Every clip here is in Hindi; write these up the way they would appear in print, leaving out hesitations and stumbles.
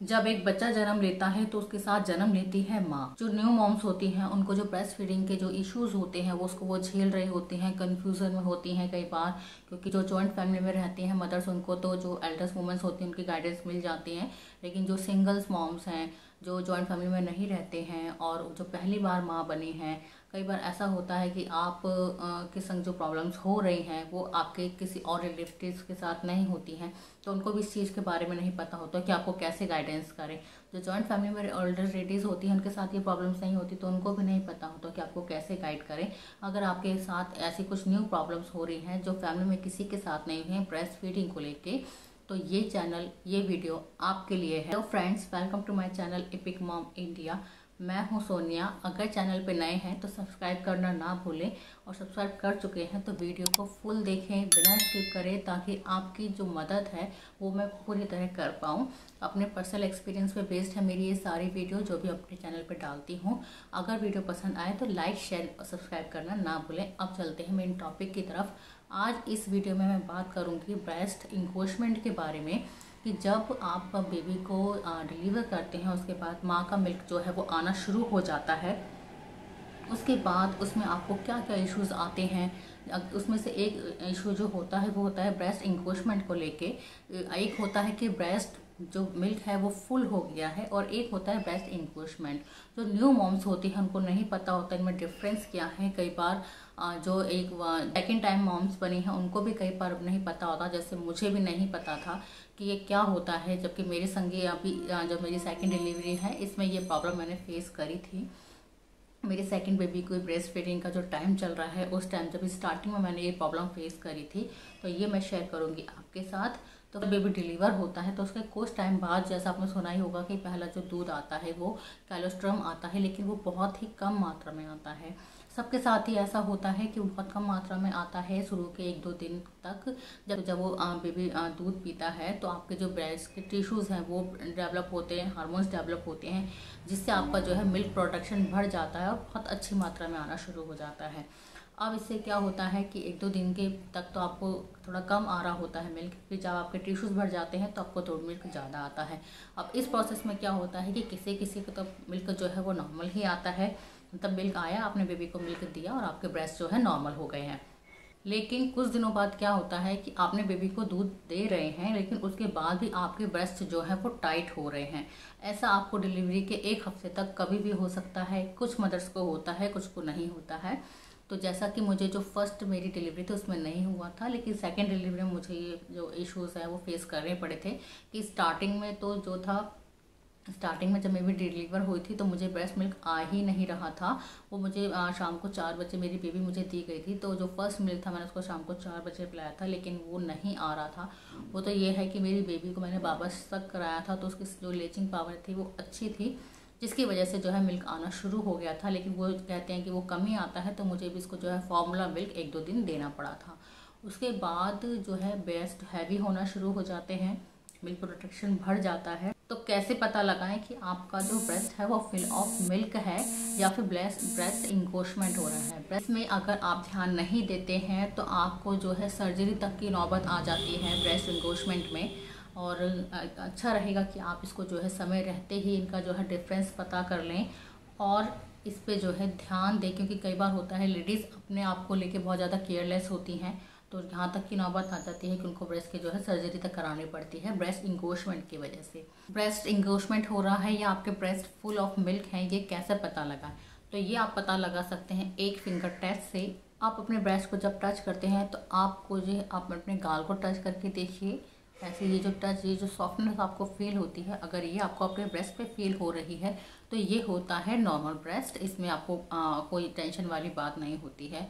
जब एक बच्चा जन्म लेता है तो उसके साथ जन्म लेती है माँ। जो न्यू मॉम्स होती हैं उनको जो ब्रेस्ट फीडिंग के जो इश्यूज होते हैं वो झेल रही होती हैं, कंफ्यूजन में होती हैं कई बार, क्योंकि जो जॉइंट फैमिली में रहती हैं मदर्स उनको तो जो एल्डर्स वुमेन्स होती हैं उनकी गाइडेंस मिल जाती है। लेकिन जो सिंगल्स मॉम्स हैं, जो जॉइंट फैमिली में नहीं रहते हैं और जो पहली बार माँ बनी हैं, कई बार ऐसा होता है कि आप के संग जो प्रॉब्लम्स हो रही हैं वो आपके किसी और रिलेटिव्स के साथ नहीं होती हैं, तो उनको भी इस चीज़ के बारे में नहीं पता होता कि आपको कैसे गाइडेंस करें। जो जॉइंट फैमिली में ओल्डर लेडीज़ होती हैं उनके साथ ये प्रॉब्लम्स नहीं होती, तो उनको भी नहीं पता होता कि आपको कैसे गाइड करें। अगर आपके साथ ऐसी कुछ न्यू प्रॉब्लम्स हो रही हैं जो फैमिली में किसी के साथ नहीं हुई हैं ब्रेस्ट फीडिंग को लेके, तो ये वीडियो आपके लिए है। तो friends, welcome to my channel epic mom India. मैं हूं सोनिया। अगर चैनल पे नए हैं तो सब्सक्राइब करना ना भूलें, और सब्सक्राइब कर चुके हैं तो वीडियो को फुल देखें, बिना स्किप करें, ताकि आपकी जो मदद है वो मैं पूरी तरह कर पाऊँ। अपने पर्सनल एक्सपीरियंस पे बेस्ड है मेरी ये सारी वीडियो जो भी अपने चैनल पे डालती हूँ। अगर वीडियो पसंद आए तो लाइक, शेयर और सब्सक्राइब करना ना भूलें। अब चलते हैं मेन टॉपिक की तरफ। आज इस वीडियो में मैं बात करूँगी ब्रेस्ट इंक्रोचमेंट के बारे में, कि जब आप बेबी को डिलीवर करते हैं उसके बाद माँ का मिल्क जो है वो आना शुरू हो जाता है। उसके बाद उसमें आपको क्या क्या इश्यूज आते हैं। उसमें से एक इशू जो होता है वो होता है ब्रेस्ट इंक्रोचमेंट को लेके। एक होता है कि ब्रेस्ट जो मिल्क है वो फुल हो गया है, और एक होता है ब्रेस्ट इंक्रोचमेंट। जो न्यू मॉम्स होती हैं उनको नहीं पता होता इनमें डिफरेंस क्या है। कई बार जो एक सेकेंड टाइम मॉम्स बनी हैं उनको भी कई बार नहीं पता होता, जैसे मुझे भी नहीं पता था कि ये क्या होता है, जबकि मेरे संगे अभी जब मेरी सेकेंड डिलीवरी है इसमें ये प्रॉब्लम मैंने फेस करी थी। मेरी सेकंड बेबी को ब्रेस्ट फीडिंग का जो टाइम चल रहा है उस टाइम जब स्टार्टिंग में मैंने ये प्रॉब्लम फेस करी थी, तो ये मैं शेयर करूँगी आपके साथ। तो बेबी डिलीवर होता है तो उसके कुछ टाइम बाद, जैसा आपने सुना ही होगा कि पहला जो दूध आता है वो कैलोस्ट्रम आता है, लेकिन वो बहुत ही कम मात्रा में आता है। सबके साथ ही ऐसा होता है कि बहुत कम मात्रा में आता है शुरू के 1-2 दिन तक। जब वो बेबी दूध पीता है तो आपके जो ब्रेस्ट के टिश्यूज़ हैं वो डेवलप होते हैं, हार्मोन्स डेवलप होते हैं, जिससे आपका जो है मिल्क प्रोडक्शन बढ़ जाता है और बहुत अच्छी मात्रा में आना शुरू हो जाता है। अब इससे क्या होता है कि 1-2 दिन के तक तो आपको थोड़ा कम आ रहा होता है मिल्क, फिर जब आपके टिश्यूज़ बढ़ जाते हैं तो आपको थोड़ा मिल्क ज़्यादा आता है। अब इस प्रोसेस में क्या होता है कि किसी किसी को तो मिल्क जो है वो नॉर्मल ही आता है, तब मिल्क आया, आपने बेबी को मिल्क दिया और आपके ब्रेस्ट जो है नॉर्मल हो गए हैं। लेकिन कुछ दिनों बाद क्या होता है कि आपने बेबी को दूध दे रहे हैं, लेकिन उसके बाद भी आपके ब्रेस्ट जो है वो टाइट हो रहे हैं। ऐसा आपको डिलीवरी के 1 हफ्ते तक कभी भी हो सकता है। कुछ मदर्स को होता है, कुछ को नहीं होता है। तो जैसा कि मुझे जो फर्स्ट मेरी डिलीवरी थी उसमें नहीं हुआ था, लेकिन सेकेंड डिलीवरी में मुझे ये जो इश्यूज़ है वो फेस करने पड़े थे। कि स्टार्टिंग में तो जो था, स्टार्टिंग में जब मेरी डिलीवर हुई थी तो मुझे ब्रेस्ट मिल्क आ ही नहीं रहा था। वो मुझे शाम को 4 बजे मेरी बेबी मुझे दी गई थी, तो जो फर्स्ट मिल्क था मैंने उसको शाम को 4 बजे पिलाया था, लेकिन वो नहीं आ रहा था। वो तो ये है कि मेरी बेबी को मैंने वापस तक कराया था तो उसकी जो लेचिंग पावर थी वो अच्छी थी, जिसकी वजह से जो है मिल्क आना शुरू हो गया था। लेकिन वो कहते हैं कि वो कम ही आता है, तो मुझे भी इसको जो है फॉर्मूला मिल्क 1-2 दिन देना पड़ा था। उसके बाद जो है ब्रेस्ट हैवी होना शुरू हो जाते हैं, मिल्क प्रोडक्शन बढ़ जाता है। तो कैसे पता लगाएं कि आपका जो ब्रेस्ट है वो फिल ऑफ मिल्क है या फिर ब्रेस्ट इंक्रोचमेंट हो रहा है। ब्रेस्ट में अगर आप ध्यान नहीं देते हैं तो आपको जो है सर्जरी तक की नौबत आ जाती है ब्रेस्ट इंक्रोचमेंट में। और अच्छा रहेगा कि आप इसको जो है समय रहते ही इनका जो है डिफरेंस पता कर लें और इस पे जो है ध्यान दें, क्योंकि कई बार होता है लेडीज़ अपने आप को लेके बहुत ज़्यादा केयरलेस होती हैं, तो यहाँ तक की नौबत आ जाती है कि उनको ब्रेस्ट की जो है सर्जरी तक करानी पड़ती है ब्रेस्ट इंक्रोचमेंट की वजह से। ब्रेस्ट इंक्रोचमेंट हो रहा है या आपके ब्रेस्ट फुल ऑफ मिल्क है, ये कैसे पता लगा? तो ये आप पता लगा सकते हैं एक फिंगर टेस्ट से। आप अपने ब्रेस्ट को जब टच करते हैं तो आपको जो है आप अपने गाल को टच करके देखिए। ऐसे ये जो टच, ये जो सॉफ्टनेस आपको फील होती है, अगर ये आपको अपने ब्रेस्ट पे फील हो रही है तो ये होता है नॉर्मल ब्रेस्ट। इसमें आपको कोई टेंशन वाली बात नहीं होती है।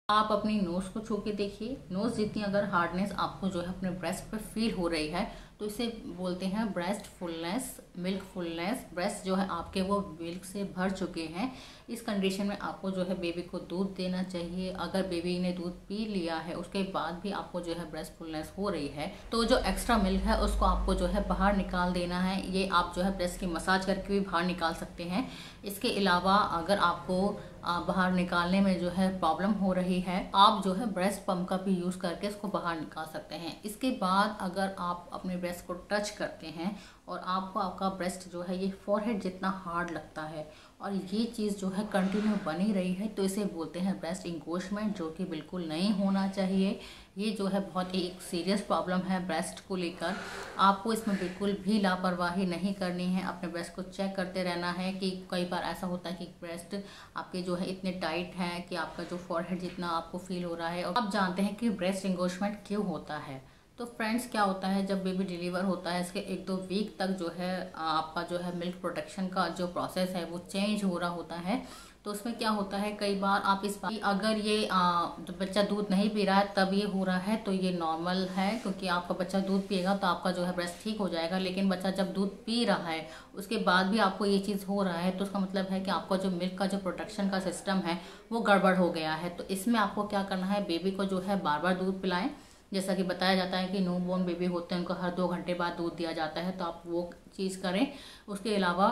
आप अपनी नोज़ को छू के देखिए। नोज़ जितनी अगर हार्डनेस आपको जो है अपने ब्रेस्ट पे फील हो रही है तो इसे बोलते हैं breast fullness, milk fullness. Breast जो है आपके वो मिल्क से भर चुके हैं। इस कंडीशन में आपको जो है बेबी को दूध देना चाहिए। अगर बेबी ने दूध पी लिया है उसके बाद भी आपको जो है ब्रेस्ट फुलनेस हो रही है तो जो एक्स्ट्रा मिल्क है उसको आपको जो है बाहर निकाल देना है। ये आप जो है ब्रेस्ट की मसाज करके भी बाहर निकाल सकते हैं। इसके अलावा अगर आपको बाहर निकालने में जो है प्रॉब्लम हो रही है, आप जो है ब्रेस्ट पंप का भी यूज़ करके इसको बाहर निकाल सकते हैं। इसके बाद अगर आप अपने ब्रेस्ट को टच करते हैं और आपको आपका ब्रेस्ट जो है ये फॉरहेड जितना हार्ड लगता है और ये चीज़ जो है कंटिन्यू बनी रही है, तो इसे बोलते हैं ब्रेस्ट इंक्रोचमेंट, जो कि बिल्कुल नहीं होना चाहिए। ये जो है बहुत ही एक सीरियस प्रॉब्लम है ब्रेस्ट को लेकर। आपको इसमें बिल्कुल भी लापरवाही नहीं करनी है, अपने ब्रेस्ट को चेक करते रहना है कि कई बार ऐसा होता है कि ब्रेस्ट आपके जो है इतने टाइट हैं कि आपका जो फॉरहेड जितना आपको फील हो रहा है। और आप जानते हैं कि ब्रेस्ट इंक्रोचमेंट क्यों होता है। तो फ्रेंड्स, क्या होता है जब बेबी डिलीवर होता है, इसके 1-2 वीक तक जो है आपका जो है मिल्क प्रोडक्शन का जो प्रोसेस है वो चेंज हो रहा होता है। तो उसमें क्या होता है, कई बार आप इस बार अगर ये जो बच्चा दूध नहीं पी रहा है तब ये हो रहा है तो ये नॉर्मल है, क्योंकि आपका बच्चा दूध पिएगा तो आपका जो है ब्रेस्ट ठीक हो जाएगा। लेकिन बच्चा जब दूध पी रहा है उसके बाद भी आपको ये चीज़ हो रहा है, तो उसका मतलब है कि आपका जो मिल्क का जो प्रोडक्शन का सिस्टम है वो गड़बड़ हो गया है। तो इसमें आपको क्या करना है, बेबी को जो है बार बार दूध पिलाएं। जैसा कि बताया जाता है कि न्यू बॉर्न बेबी होते हैं उनको हर 2 घंटे बाद दूध दिया जाता है, तो आप वो चीज़ करें। उसके अलावा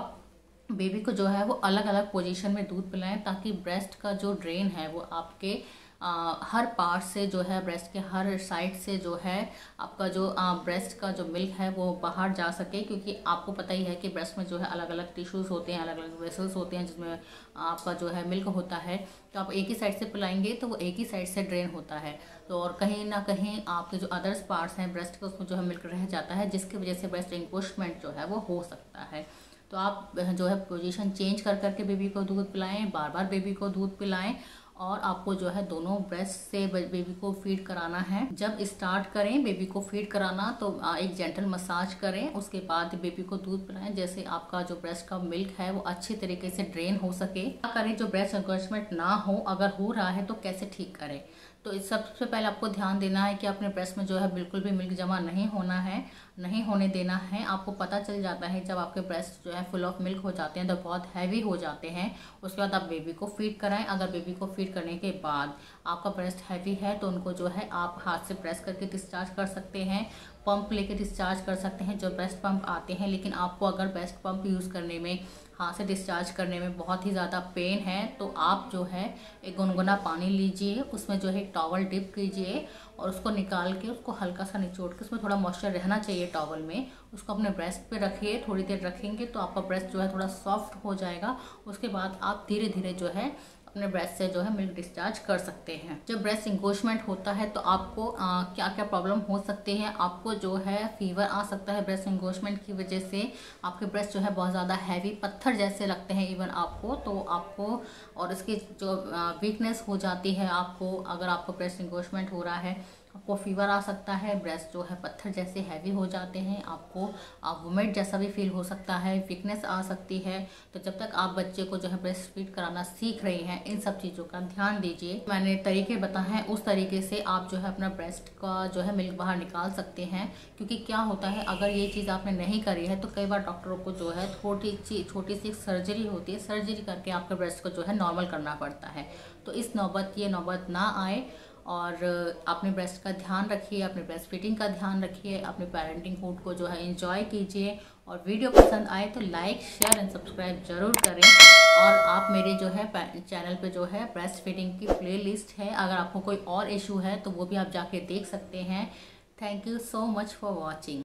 बेबी को जो है वो अलग अलग पोजीशन में दूध पिलाएं, ताकि ब्रेस्ट का जो ड्रेन है वो आपके हर पार्ट से जो है, ब्रेस्ट के हर साइड से जो है आपका जो ब्रेस्ट का जो मिल्क है वो बाहर जा सके। क्योंकि आपको पता ही है कि ब्रेस्ट में जो है अलग अलग टिश्यूज़ होते हैं, अलग अलग वेसल्स होते हैं जिसमें आपका जो है मिल्क होता है। तो आप एक ही साइड से पिलाएंगे तो वो एक ही साइड से ड्रेन होता है, तो और कहीं ना कहीं आपके जो अदर्स पार्ट्स हैं ब्रेस्ट के उसमें जो है मिल्क रह जाता है, जिसकी वजह से ब्रेस्ट इंक्रोचमेंट जो है वो हो सकता है। तो आप जो है पोजीशन चेंज कर करके बेबी को दूध पिलाएं, बार बार बेबी को दूध पिलाएं। और आपको जो है दोनों ब्रेस्ट से बेबी को फीड कराना है। जब स्टार्ट करें बेबी को फीड कराना तो एक जेंटल मसाज करें, उसके बाद बेबी को दूध पिलाएं, जैसे आपका जो ब्रेस्ट का मिल्क है वो अच्छी तरीके से ड्रेन हो सके। क्या करें, जो ब्रेस्ट इंक्रोचमेंट ना हो, अगर हो रहा है तो कैसे ठीक करें। तो इस सबसे पहले आपको ध्यान देना है कि अपने ब्रेस्ट में जो है बिल्कुल भी मिल्क जमा नहीं होना है, नहीं होने देना है। आपको पता चल जाता है जब आपके ब्रेस्ट जो है फुल ऑफ मिल्क हो जाते हैं तो बहुत हैवी हो जाते हैं, उसके बाद आप बेबी को फीड कराएं। अगर बेबी को फीड करने के बाद आपका ब्रेस्ट हैवी है तो उनको जो है आप हाथ से प्रेस करके डिस्चार्ज कर सकते हैं, पंप लेके डिस्चार्ज कर सकते हैं, जो ब्रेस्ट पंप आते हैं। लेकिन आपको अगर ब्रेस्ट पंप यूज़ करने में, हाथ से डिस्चार्ज करने में बहुत ही ज़्यादा पेन है, तो आप जो है एक गुनगुना पानी लीजिए, उसमें जो है टॉवल डिप कीजिए और उसको निकाल के उसको हल्का सा निचोड़ के, उसमें थोड़ा मॉइस्चर रहना चाहिए टॉवल में, उसको अपने ब्रेस्ट पे रखिए। थोड़ी देर रखेंगे तो आपका ब्रेस्ट जो है थोड़ा सॉफ्ट हो जाएगा। उसके बाद आप धीरे धीरे जो है अपने ब्रेस्ट से जो है मिल्क डिस्चार्ज कर सकते हैं। जब ब्रेस्ट इंक्रोचमेंट होता है तो आपको क्या क्या प्रॉब्लम हो सकती है। आपको जो है फीवर आ सकता है ब्रेस्ट इंक्रोचमेंट की वजह से, आपके ब्रेस्ट जो है बहुत ज़्यादा हैवी पत्थर जैसे लगते हैं इवन आपको, तो आपको और इसकी जो वीकनेस हो जाती है आपको, अगर आपको ब्रेस्ट इंक्रोचमेंट हो रहा है आपको फीवर आ सकता है, ब्रेस्ट जो है पत्थर जैसे हैवी हो जाते हैं, आपको वोमिट जैसा भी फील हो सकता है, वीकनेस आ सकती है। तो जब तक आप बच्चे को जो है ब्रेस्ट फीड कराना सीख रही हैं, इन सब चीज़ों का ध्यान दीजिए। मैंने तरीके बताए हैं उस तरीके से आप जो है अपना ब्रेस्ट का जो है मिल्क बाहर निकाल सकते हैं। क्योंकि क्या होता है, अगर ये चीज़ आपने नहीं करी है तो कई बार डॉक्टरों को जो है छोटी सी सर्जरी होती है, सर्जरी करके आपके ब्रेस्ट को जो है नॉर्मल करना पड़ता है। तो ये नौबत ना आए और अपने ब्रेस्ट का ध्यान रखिए, अपने ब्रेस्ट फीडिंग का ध्यान रखिए, अपने पेरेंटिंग हुड को जो है एंजॉय कीजिए। और वीडियो पसंद आए तो लाइक, शेयर एंड सब्सक्राइब जरूर करें। और आप मेरे जो है चैनल पे जो है ब्रेस्ट फीडिंग की प्लेलिस्ट है, अगर आपको कोई और इशू है तो वो भी आप जाके देख सकते हैं। Thank you so much for watching.